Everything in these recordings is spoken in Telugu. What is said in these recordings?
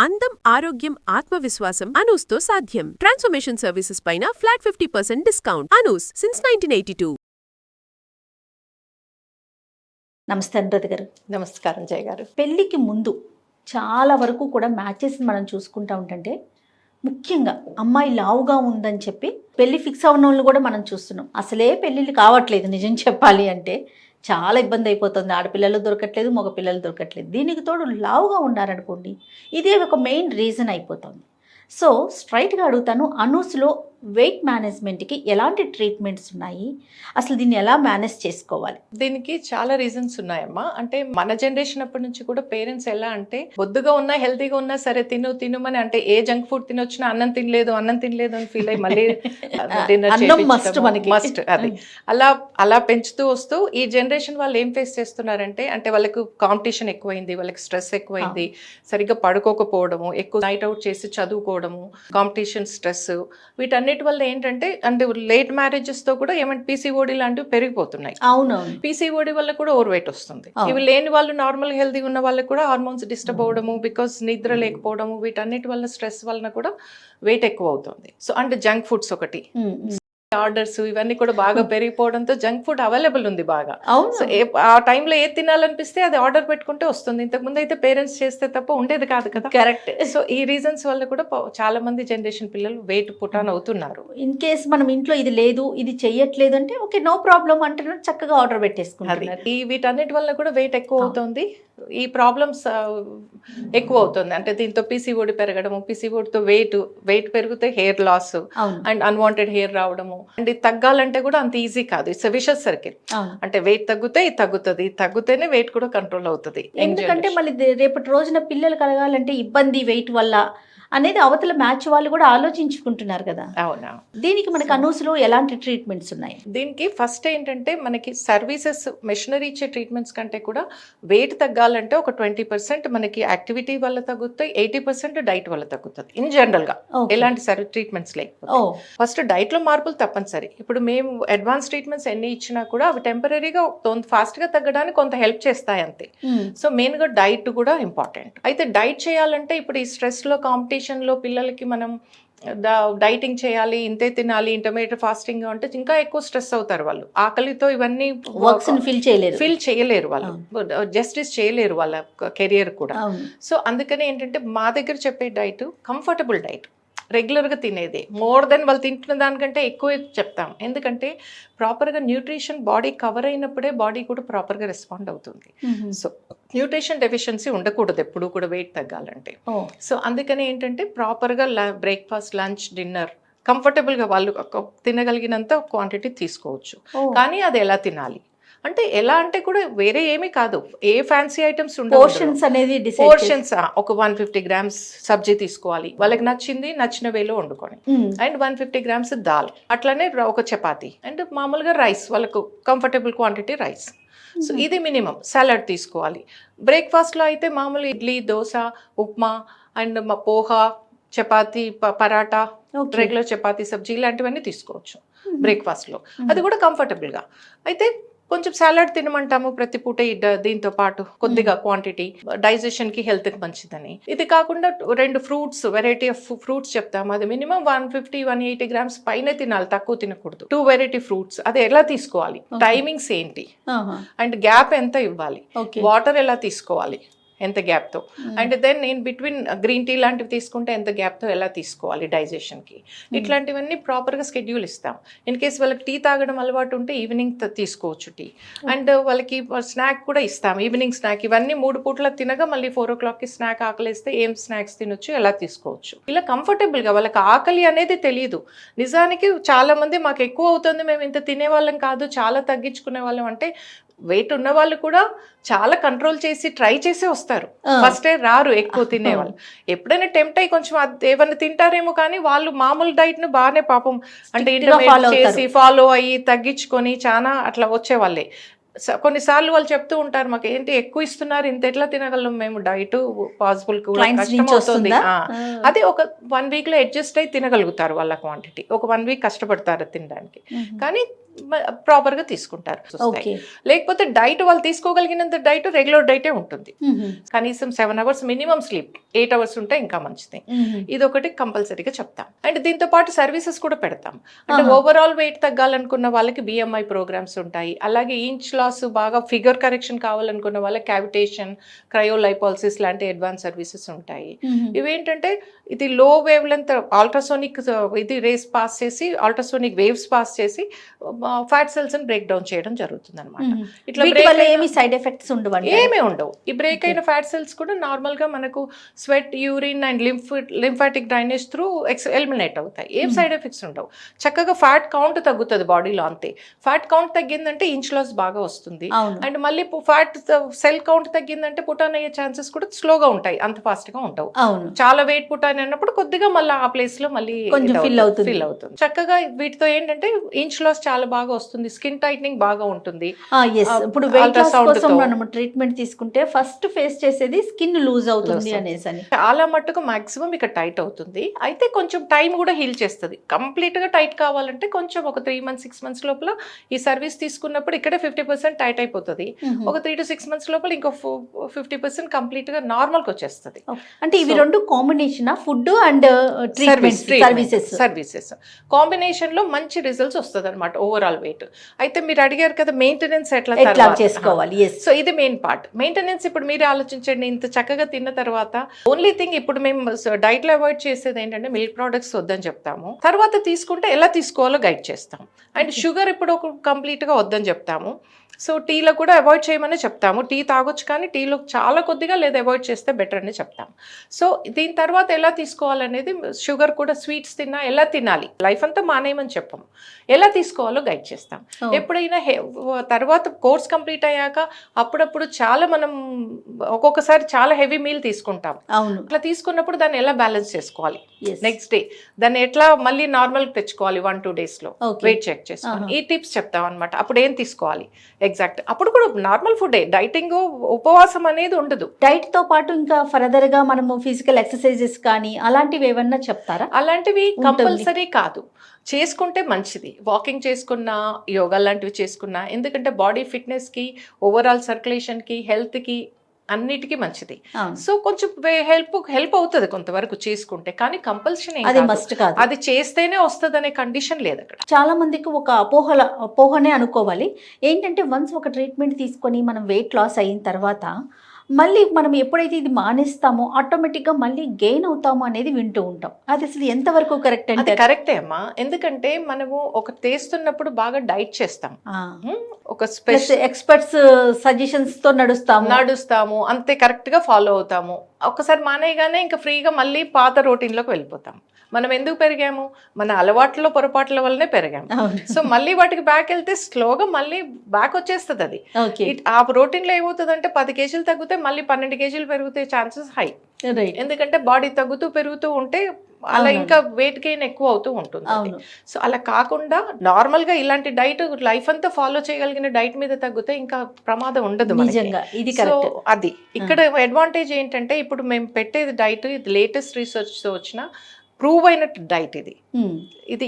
అందం, ఆరోగ్యం, ఆత్మవిశ్వాసం అనూస్తో సాధ్యం. ట్రాన్స్ఫర్మేషన్ సర్వీసెస్ పైన ఫ్లాట్ 50% డిస్కౌంట్. అనూస్ సిన్స్ 1982. నమస్తే అనురాధ గారు. నమస్కారం జయ గారు. పెళ్ళికి ముందు చాలా వరకు కూడా మ్యాచెస్ మనం చూసుకుంటా ఉంటుంటే ముఖ్యంగా అమ్మాయి లావుగా ఉందని చెప్పి పెళ్లి ఫిక్స్ అవ్వని వాళ్ళు కూడా మనం చూస్తున్నాం. అసలే పెళ్ళిళ్ళు కావట్లేదు నిజం చెప్పాలి అంటే. చాలా ఇబ్బంది అయిపోతుంది. ఆడపిల్లలు దొరకట్లేదు, మగ పిల్లలు దొరకట్లేదు. దీనికి తోడు లావుగా ఉన్నారనుకోండి, ఇదే ఒక మెయిన్ రీజన్ అయిపోతుంది. సో స్ట్రైట్గా అడుగుతాను, అనూస్లో వెయిట్ మేనేజ్మెంట్కి ఎలాంటి ట్రీట్మెంట్స్ ఉన్నాయి, అసలు దీన్ని ఎలా మేనేజ్ చేసుకోవాలి? దీనికి చాలా రీజన్స్ ఉన్నాయమ్మా. అంటే మన జనరేషన్ అప్పటి నుంచి కూడా పేరెంట్స్ ఎలా అంటే బొద్దుగా ఉన్నా హెల్తీగా ఉన్నా సరే తినుమని, అంటే ఏ జంక్ ఫుడ్ తినొచ్చినా అన్నం తినలేదు అని ఫీల్ అయ్యి మళ్ళీ మస్ట్ అది అలా పెంచుతూ వస్తూ ఈ జనరేషన్ వాళ్ళు ఏం ఫేస్ చేస్తున్నారంటే, అంటే వాళ్ళకు కాంపిటీషన్ ఎక్కువైంది, వాళ్ళకి స్ట్రెస్ ఎక్కువైంది, సరిగ్గా పడుకోకపోవడము, ఎక్కువ నైట్ అవుట్ చేసి చదువుకోవడము, కాంపిటీషన్ స్ట్రెస్, వీటన్నిటి వల్ల ఏంటంటే అంటే లేట్ మ్యారేజెస్ తో కూడా ఏమంటే పీసీఓడి లాంటివి పెరిగిపోతున్నాయి. అవునవును. పీసీఓడి వల్ల కూడా ఓవర్ వెయిట్ వస్తుంది. ఇవి లేని వాళ్ళు నార్మల్ హెల్తీ ఉన్న వాళ్ళకి కూడా హార్మోన్స్ డిస్టర్బ్ అవడము, బికాస్ నిద్ర లేకపోవడము, వీటన్నిటి వల్ల స్ట్రెస్ వలన కూడా వెయిట్ ఎక్కువ అవుతుంది. సో అంటే జంక్ ఫుడ్స్ ఒకటి, ఆర్డర్స్ ఇవన్నీ కూడా బాగా పెరిగిపోవడంతో జంక్ ఫుడ్ అవైలబుల్ ఉంది బాగా. సో ఆ టైంలో ఏది తినాలనిపిస్తే అది ఆర్డర్ పెట్టుకుంటే వస్తుంది. ఇంతకు ముందు అయితే పేరెంట్స్ చేస్తే తప్ప ఉండేది కాదు కదా. కరెక్ట్. సో ఈ రీజన్స్ వల్ల కూడా చాలా మంది జనరేషన్ పిల్లలు వెయిట్ పుటాన్ అవుతున్నారు. ఇన్ కేస్ మనం ఇంట్లో ఇది లేదు, ఇది చెయ్యట్లేదు అంటే ఓకే నో ప్రాబ్లం అంటున్నారు, చక్కగా ఆర్డర్ పెట్టేసుకుంటారు. ఈ వీటన్నిటి వల్ల కూడా వెయిట్ ఎక్కువ అవుతుంది. ఈ ప్రాబ్లమ్స్ ఎక్కువ అవుతుంది. అంటే దీంతో పీసీఓడి పెరగడము, పీసీఓడితో వెయిట్ పెరిగితే hair loss and unwanted hair రావడము, అండ్ ఇది తగ్గాలంటే కూడా అంత ఈజీ కాదు. It's vicious circle. అంటే వెయిట్ తగ్గితే ఇది తగ్గుతుంది, తగ్గితేనే వెయిట్ కూడా కంట్రోల్ అవుతుంది. ఎందుకంటే మళ్ళీ రేపటి రోజున పిల్లలు కలగాలంటే ఇబ్బంది వెయిట్ వల్ల అనేది అవతల మ్యాచ్ వాళ్ళు కూడా ఆలోచించుకుంటున్నారు కదా. అవునా. దీనికి మనకి అనూస్లో ఎలాంటి ట్రీట్మెంట్స్ ఉన్నాయి? దీనికి ఫస్ట్ ఏంటంటే మనకి సర్వీసెస్ మెషినరీ ఇచ్చే ట్రీట్మెంట్స్ కంటే కూడా వెయిట్ తగ్గాలంటే ఒక 20% మనకి యాక్టివిటీ వల్ల తగ్గుతాయి, 80% డైట్ వల్ల తగ్గుతుంది. ఇన్ జనరల్ గా ఎలాంటి ట్రీట్మెంట్స్ లేకపోతే ఫస్ట్ డైట్ లో మార్పులు తప్పనిసరి. ఇప్పుడు మేము అడ్వాన్స్ ట్రీట్మెంట్స్ ఎన్ని ఇచ్చినా కూడా అవి టెంపరీగా ఫాస్ట్ గా తగ్గడానికి కొంత హెల్ప్ చేస్తాయి అంతే. సో మెయిన్ గా డైట్ కూడా ఇంపార్టెంట్. అయితే డైట్ చేయాలంటే ఇప్పుడు ఈ స్ట్రెస్ లో కాంపిటీషన్ లో పిల్లలకి మనం డైటింగ్ చేయాలి, ఇంతే తినాలి, ఇంటర్మీడియట్ ఫాస్టింగ్ అంటే ఇంకా ఎక్కువ స్ట్రెస్ అవుతారు వాళ్ళు. ఆకలితో ఇవన్నీ ఫిల్ చేయలేరు వాళ్ళు, జస్టిస్ చేయలేరు వాళ్ళ కెరియర్ కూడా. సో అందుకని ఏంటంటే మా దగ్గర చెప్పే డైట్ కంఫర్టబుల్ డైట్, రెగ్యులర్గా తినేది, మోర్ దెన్ వాళ్ళు తింటున్న దానికంటే ఎక్కువ చెప్తాం. ఎందుకంటే ప్రాపర్గా న్యూట్రిషన్ బాడీ కవర్ అయినప్పుడే బాడీ కూడా ప్రాపర్గా రెస్పాండ్ అవుతుంది. సో న్యూట్రిషన్ డెఫిషియన్సీ ఉండకూడదు ఎప్పుడు కూడా వెయిట్ తగ్గాలంటే. సో అందుకని ఏంటంటే ప్రాపర్గా బ్రేక్ఫాస్ట్, లంచ్, డిన్నర్ కంఫర్టబుల్గా వాళ్ళు తినగలిగినంత క్వాంటిటీ తీసుకోవచ్చు. కానీ అది ఎలా తినాలి అంటే ఎలా అంటే కూడా వేరే ఏమీ కాదు, ఏ ఫ్యాన్సీ ఐటమ్స్ పోర్షన్స్ ఒక 150 grams సబ్జీ తీసుకోవాలి, వాళ్ళకి నచ్చిన వేలో వండుకొని, అండ్ 150 grams దాల్, అట్లనే ఒక చపాతీ, అండ్ మామూలుగా రైస్, వాళ్ళకు కంఫర్టబుల్ క్వాంటిటీ రైస్. సో ఇది మినిమం. సలాడ్ తీసుకోవాలి. బ్రేక్ఫాస్ట్లో అయితే మామూలు ఇడ్లీ, దోశ, ఉప్మా అండ్ పోహా, చపాతీ, పరాటా, రెగ్యులర్ చపాతీ, సబ్జీ ఇలాంటివన్నీ తీసుకోవచ్చు బ్రేక్ఫాస్ట్లో. అది కూడా కంఫర్టబుల్గా. అయితే కొంచెం సాలడ్ తినమంటాము ప్రతి పూట దీంతో పాటు కొద్దిగా క్వాంటిటీ, డైజెషన్ కి హెల్త్ కి మంచిదని. ఇది కాకుండా 2 ఫ్రూట్స్, వెరైటీ ఆఫ్ ఫ్రూట్స్ చెప్తాము. అది మినిమం 150-180 grams పైన తినాలి, తక్కువ తినకూడదు. 2 వెరైటీ ఫ్రూట్స్, అది ఎలా తీసుకోవాలి, టైమింగ్స్ ఏంటి, అండ్ గ్యాప్ ఎంత ఇవ్వాలి, వాటర్ ఎలా తీసుకోవాలి, ఎంత గ్యాప్తో, and then in between green tea లాంటివి తీసుకుంటే ఎంత గ్యాప్తో ఎలా తీసుకోవాలి డైజెషన్కి, ఇట్లాంటివన్నీ ప్రాపర్గా స్కెడ్యూల్ ఇస్తాం. ఇన్ కేస్ వాళ్ళకి టీ తాగడం అలవాటు ఉంటే ఈవినింగ్ తీసుకోవచ్చు టీ, అండ్ వాళ్ళకి స్నాక్ కూడా ఇస్తాం, ఈవినింగ్ స్నాక్. ఇవన్నీ 3 పూటల తినగా మళ్ళీ 4 o'clockకి స్నాక్ ఆకలిస్తే ఏం స్నాక్స్ తినొచ్చు, ఎలా తీసుకోవచ్చు, ఇలా కంఫర్టబుల్గా. వాళ్ళకి ఆకలి అనేది తెలియదు. నిజానికి చాలా మంది మాకు ఎక్కువ అవుతుంది, మేము ఇంత తినేవాళ్ళం కాదు, చాలా తగ్గించుకునే వాళ్ళం అంటే వెయిట్ ఉన్న వాళ్ళు కూడా చాలా కంట్రోల్ చేసి ట్రై చేసి వస్తారు. ఫస్ట్ రారు ఎక్కువ తినేవాళ్ళు. ఎప్పుడైనా టెంప్ట్ అయ్యి కొంచెం ఏమన్నా తింటారేమో, కానీ వాళ్ళు మామూలు డైట్ ను బాగానే పాపం అంటే ఇంటర్మీడియట్ చేసి ఫాలో అయ్యి తగ్గించుకొని చాలా అట్లా వచ్చేవాళ్ళే. కొన్నిసార్లు వాళ్ళు చెప్తూ ఉంటారు, మాకు ఏంటి ఎక్కువ ఇస్తున్నారు, ఇంత ఎట్లా తినగలం మేము, డైట్ పాసిబుల్ కూడా కష్టం అవుతుంది. అదే ఒక 1 week లో అడ్జస్ట్ అయ్యి తినగలుగుతారు వాళ్ళ క్వాంటిటీ. ఒక 1 week కష్టపడతారు తినడానికి, కానీ ప్రాపర్గా తీసుకుంటారు. ఓకే. లేకపోతే డైట్ వాళ్ళు తీసుకోగలిగినంత డైట్ రెగ్యులర్ డైటే ఉంటుంది. కనీసం 7 hours మినిమం స్లీప్, 8 hours ఉంటే ఇంకా మంచిది. ఇది ఒకటి కంపల్సరీగా చెప్తాం. అండ్ దీంతో పాటు సర్వీసెస్ కూడా పెడతాం. అంటే ఓవరాల్ వెయిట్ తగ్గాలనుకున్న వాళ్ళకి BMI ప్రోగ్రామ్స్ ఉంటాయి. అలాగే ఇంచ్ లాస్ బాగా ఫిగర్ కరెక్షన్ కావాలనుకున్న వాళ్ళకి క్యావిటేషన్, క్రయోలైపాలసిస్ లాంటి అడ్వాన్స్ సర్వీసెస్ ఉంటాయి. ఇవేంటంటే ఇది లో వేవ్ లెంత్ అల్ట్రాసోనిక్ ఇది రేస్ పాస్ చేసి, అల్ట్రాసోనిక్ వేవ్స్ పాస్ చేసి ఫ్యాట్ సెల్స్ ని బ్రేక్ డౌన్ చేయడం జరుగుతుంది అనమాట. ఇట్లా ఏమి సైడ్ ఎఫెక్ట్స్ ఉండవు, ఏమీ ఉండవు. ఈ బ్రేక్ అయిన ఫ్యాట్ సెల్స్ కూడా నార్మల్ గా మనకు sweat, urine and lymphatic drainage through eliminate అవుతాయి. ఏం సైడ్ ఎఫెక్ట్స్ ఉండవు. చక్కగా ఫ్యాట్ కౌంట్ తగ్గుతుంది బాడీలో, అంతే. ఫ్యాట్ కౌంట్ తగ్గిందంటే ఇంచ్ లాస్ బాగా వస్తుంది. అండ్ మళ్ళీ ఫ్యాట్ సెల్ కౌంట్ తగ్గిందంటే పుటాన్ అయ్యే ఛాన్సెస్ కూడా స్లోగా ఉంటాయి, అంత ఫాస్ట్ గా ఉండవు. చాలా వెయిట్ పుటాన్ అన్నప్పుడు కొద్దిగా మళ్ళీ ఆ ప్లేస్ లో మళ్ళీ ఫిల్ అవుతుంది. చక్కగా వీటితో ఏంటంటే ఇంచ్ లాస్ చాలా బాగా వస్తుంది, స్కిన్ టైట్నింగ్ బాగా ఉంటుంది. ఇప్పుడు వెయిట్ లాస్ కోసం మనం ట్రీట్మెంట్ తీసుకుంటే ఫస్ట్ ఫేస్ చేసేది స్కిన్ లూజ్ అవుతుంది అనేసి. చాలా మట్టుకు మాక్సిమం ఇక్కడ టైట్ అవుతుంది. అయితే కొంచెం టైం కూడా హీల్ చేస్తుంది. కంప్లీట్ గా టైట్ కావాలంటే కొంచెం ఒక 3 months 6 months లోపల ఈ సర్వీస్ తీసుకున్నప్పుడు ఇక్కడే 50% టైట్ అయిపోతుంది. ఒక 3 to 6 months లోపల ఇంకో 50% కంప్లీట్ గా నార్మల్ కి వచ్చేస్తుంది. అంటే ఇవి రెండు combination food and services combination లో మంచి రిజల్ట్స్ వస్తుంది అనమాట ఓవరాల్ వెయిట్. అయితే మీరు అడిగారు కదా మెయింటెనెన్స్ ఎట్లా చేసుకోవాలి. సో ఇది మెయిన్ పార్ట్. మెయింటెనెన్స్ ఇప్పుడు మీరే ఆలోచించండి. ఇంత చక్కగా తిన్న తర్వాత ఓన్లీ థింగ్ ఇప్పుడు మేము డైట్ లో అవాయిడ్ చేసేది ఏంటంటే మిల్క్ ప్రోడక్ట్స్ వద్దని చెప్తాము. తర్వాత తీసుకుంటే ఎలా తీసుకోవాలో గైడ్ చేస్తాం. అండ్ షుగర్ ఇప్పుడు ఒక కంప్లీట్ గా వద్దని చెప్తాము. సో టీలో కూడా అవాయిడ్ చేయమని చెప్తాము. టీ తాగొచ్చు కానీ టీలో చాలా కొద్దిగా లేదా అవాయిడ్ చేస్తే బెటర్ అని చెప్తాం. సో దీని తర్వాత ఎలా తీసుకోవాలనేది, షుగర్ కూడా స్వీట్స్ తిన్నా ఎలా తినాలి, లైఫ్ అంతా మానేయమని చెప్పము, ఎలా తీసుకోవాలో గైడ్ చేస్తాం. ఎప్పుడైనా తర్వాత కోర్స్ కంప్లీట్ అయ్యాక అప్పుడప్పుడు చాలా మనం ఒక్కొక్కసారి చాలా హెవీ మీల్ తీసుకుంటాం. అట్లా తీసుకున్నప్పుడు దాన్ని ఎలా బ్యాలెన్స్ చేసుకోవాలి, నెక్స్ట్ డే దాన్ని ఎట్లా మళ్ళీ నార్మల్ తెచ్చుకోవాలి 1-2 days లో వెయిట్ చెక్ చేసుకోవాలి. ఈ టిప్స్ చెప్తాం అనమాట. అప్పుడు ఏం తీసుకోవాలి ఎగ్జాక్ట్. అప్పుడు కూడా నార్మల్ ఫుడ్, డైటింగ్ ఉపవాసం అనేది ఉండదు. డైట్ తో పాటు ఇంకా ఫర్దర్ గా మనము ఫిజికల్ ఎక్సర్సైజెస్ కానీ అలాంటివి ఏమన్నా చెప్తారా? అలాంటివి కంపల్సరీ కాదు, చేసుకుంటే మంచిది. వాకింగ్ చేసుకున్నా, యోగా లాంటివి చేసుకున్నా, ఎందుకంటే బాడీ ఫిట్నెస్ కి, ఓవరాల్ సర్క్యులేషన్ కి, హెల్త్ కి అన్నిటికీ మంచిది. సో కొంచెం హెల్ప్ అవుతుంది కొంతవరకు చేసుకుంటే, కానీ కంపల్షన్ అది చేస్తేనే వస్తుంది అనే కండిషన్ లేదు అక్కడ. చాలా మందికి ఒక అపోహనే అనుకోవాలి. ఏంటంటే వన్స్ ఒక ట్రీట్మెంట్ తీసుకొని మనం వెయిట్ లాస్ అయిన తర్వాత మళ్ళీ మనం ఎప్పుడైతే ఇది మానేస్తామో ఆటోమేటిక్గా మళ్ళీ గెయిన్ అవుతాము అనేది వింటూ ఉంటాం. అది అసలు ఎంతవరకు కరెక్ట్ అంటే? అది కరెక్టే అమ్మా. ఎందుకంటే మనము ఒక చేస్తున్నప్పుడు బాగా డైట్ చేస్తాం, ఒక ఎక్స్పర్ట్స్ సజెషన్స్ తో నడుస్తాము, అంతే కరెక్ట్ గా ఫాలో అవుతాము. ఒక్కసారి మానేయగానే ఇంకా ఫ్రీగా మళ్ళీ పాత రొటీన్ లోకి వెళ్ళిపోతాం. మనం ఎందుకు పెరిగాము? మన అలవాట్ల పొరపాట్ల వల్లనే పెరిగాము. సో మళ్ళీ వాటికి బ్యాక్ వెళ్తే స్లోగా మళ్ళీ బ్యాక్ వచ్చేస్తుంది. అది ఆ రొటీన్ లో ఏమవుతుంది అంటే 10 kgs తగ్గితే మళ్ళీ 12 kgs పెరిగితే ఛాన్సెస్ హై. ఎందుకంటే బాడీ తగ్గుతూ పెరుగుతూ ఉంటే అలా ఇంకా వెయిట్ గెయిన్ ఎక్కువ అవుతూ ఉంటుంది. సో అలా కాకుండా నార్మల్ గా ఇలాంటి డైట్ లైఫ్ అంతా ఫాలో చేయగలిగిన డైట్ మీద తగ్గితే ఇంకా ప్రమాదం ఉండదు. సో అది ఇక్కడ అడ్వాంటేజ్ ఏంటంటే ఇప్పుడు మేము పెట్టేది డైట్, ఇది లేటెస్ట్ రీసెర్చ్ తో వచ్చిన ప్రూవ్ అయిన డైట్.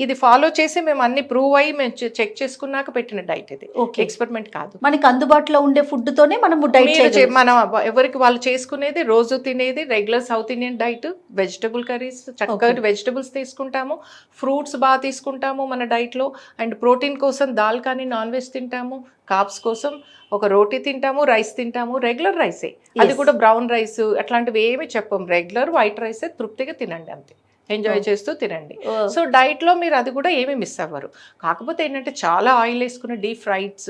ఇది ఫాలో చేసి మేము అన్ని ప్రూవ్ అయ్యి మేము చెక్ చేసుకున్నాక పెట్టిన డైట్. ఇది ఎక్స్పెరిమెంట్ కాదు. మనకి అందుబాటులో ఉండే ఫుడ్ తోనే మనం డైట్ మనం ఎవరికి వాళ్ళు చేసుకునేది, రోజు తినేది regular south Indian diet. Vegetable curries, చక్కగా వెజిటబుల్స్ తీసుకుంటాము, ఫ్రూట్స్ బాగా తీసుకుంటాము మన డైట్ లో. అండ్ ప్రోటీన్ కోసం దాల్ కానీ నాన్ వెజ్ తింటాము, కార్బ్స్ కోసం ఒక రోటీ తింటాము, రైస్ తింటాము, రెగ్యులర్ రైసే, అది కూడా బ్రౌన్ రైస్ అట్లాంటివి ఏమి చెప్పం. రెగ్యులర్ వైట్ రైసే తృప్తిగా తినండి, అంతే. ఎంజాయ్ చేస్తూ తినండి. సో డైట్ లో మీరు అది కూడా ఏమీ మిస్ అవ్వరు. కాకపోతే ఏంటంటే చాలా ఆయిల్ వేసుకున్న డీప్ ఫ్రైడ్స్,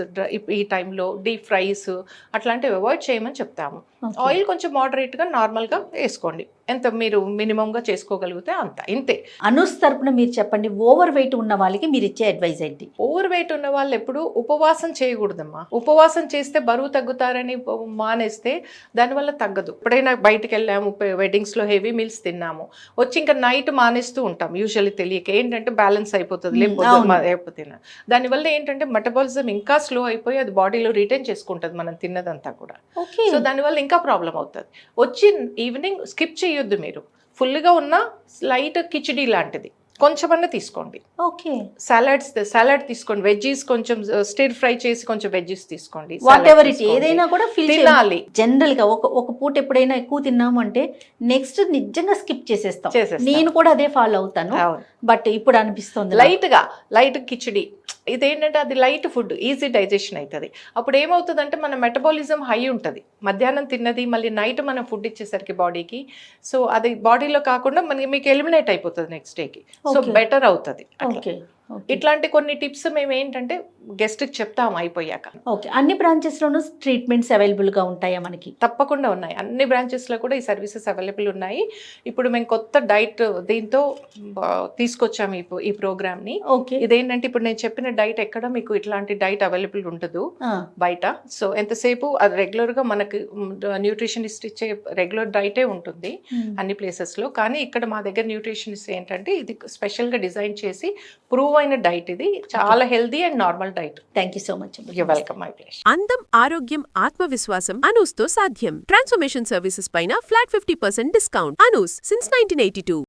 ఈ టైంలో డీప్ ఫ్రైస్ అట్లాంటివి అవాయిడ్ చేయమని చెప్తాము. ఆయిల్ కొంచెం మోడరేట్ గా నార్మల్ గా వేసుకోండి, ఎంత మీరు మినిమం గా చేసుకోగలిగితే అంత, ఇంతే. అనూస్ తరపున మీరు చెప్పండి, ఓవర్ వెయిట్ ఉన్న వాళ్ళకి మీరు ఇచ్చే అడ్వైజ్ ఏంటి? ఓవర్ వెయిట్ ఉన్న వాళ్ళు ఎప్పుడు ఉపవాసం చేయకూడదమ్మా. ఉపవాసం చేస్తే బరువు తగ్గుతారని మానేస్తే దానివల్ల తగ్గదు. ఎప్పుడైనా బయటకు వెళ్ళాము, వెడ్డింగ్స్ లో హెవీ మీల్స్ తిన్నాము, వచ్చి ఇంకా నైట్ మానేస్తూ ఉంటాం యూజువల్లీ తెలియక. ఏంటంటే బ్యాలెన్స్ అయిపోతుంది, లేకపోతే దానివల్ల ఏంటంటే మెటబాలిజం ఇంకా స్లో అయిపోయి అది బాడీలో రిటైన్ చేసుకుంటుంది మనం తిన్నదంతా కూడా. సో దానివల్ల ఇంకా ప్రాబ్లం అవుతుంది. వచ్చి ఈవినింగ్ స్కిప్ చేయొద్దు మీరు. ఫుల్గా ఉన్న లైట్ కిచిడి లాంటిది కొంచెమన్నా తీసుకోండి. ఓకే. సలాడ్ తీసుకోండి, వెజ్జీస్ కొంచెం స్టిర్ ఫ్రై చేసి కొంచెం వెజ్జీస్ తీసుకోండి. వాట్ Salad ఎవర్ ఇట్ తీసుకోండి. ఏదైనా కూడా ఫిల్ తినాలి. జనరల్ గా ఒక పూట ఎప్పుడైనా ఎక్కువ తిన్నాము అంటే నెక్స్ట్ నిజంగా స్కిప్ చేసేస్తాం. చేసేస్తాం. నేను కూడా అదే ఫాలో అవుతాను. అవును. బట్ ఇప్పుడు అనిపిస్తుంది నాకు. లైట్ కిచిడి ఇదేంటంటే అది లైట్ ఫుడ్, ఈజీ డైజెషన్ అవుతుంది. అప్పుడు ఏమవుతుందంటే మన మెటబాలిజం హై ఉంటుంది. మధ్యాహ్నం తిన్నది మళ్ళీ నైట్ మనం ఫుడ్ ఇచ్చేసరికి బాడీకి, సో అది బాడీలో కాకుండా మీకు ఎలిమినేట్ అయిపోతుంది నెక్స్ట్ డేకి. So Okay. బెటర్ అవుతుంది. ఓకే. ఇట్లాంటి కొన్ని టిప్స్ మేము ఏంటంటే గెస్ట్కి చెప్తాము అయిపోయాక. ఓకే. అన్ని బ్రాంచెస్ లోనూ ట్రీట్మెంట్స్ అవైలబుల్ గా ఉంటాయా మనకి? తప్పకుండా ఉన్నాయి. అన్ని బ్రాంచెస్లో కూడా ఈ సర్వీసెస్ అవైలబుల్ ఉన్నాయి. ఇప్పుడు మేము కొత్త డైట్ దీంతో తీసుకొచ్చాము ఈ ప్రోగ్రామ్ని. ఓకే. ఇదేంటంటే ఇప్పుడు నేను చెప్పిన డైట్ ఎక్కడ మీకు ఇట్లాంటి డైట్ అవైలబుల్ ఉండదు బయట. సో ఎంతసేపు అది రెగ్యులర్గా మనకు న్యూట్రిషనిస్ట్ ఇచ్చే రెగ్యులర్ డైటే ఉంటుంది అన్ని ప్లేసెస్లో. కానీ ఇక్కడ మా దగ్గర న్యూట్రిషనిస్ట్ ఏంటంటే ఇది స్పెషల్గా డిజైన్ చేసి ప్రూవ్ అయిన డైట్. ఇది చాలా healthy and normal diet. Thank you so much. You welcome. My place. అందం, ఆరోగ్యం, ఆత్మవిశ్వాసం అనూస్తో సాధ్యం. ట్రాన్స్ఫర్మేషన్ సర్వీసెస్ పైన ఫ్లాట్ 50% డిస్కౌంట్. అనూస్ సిన్స్ 1982.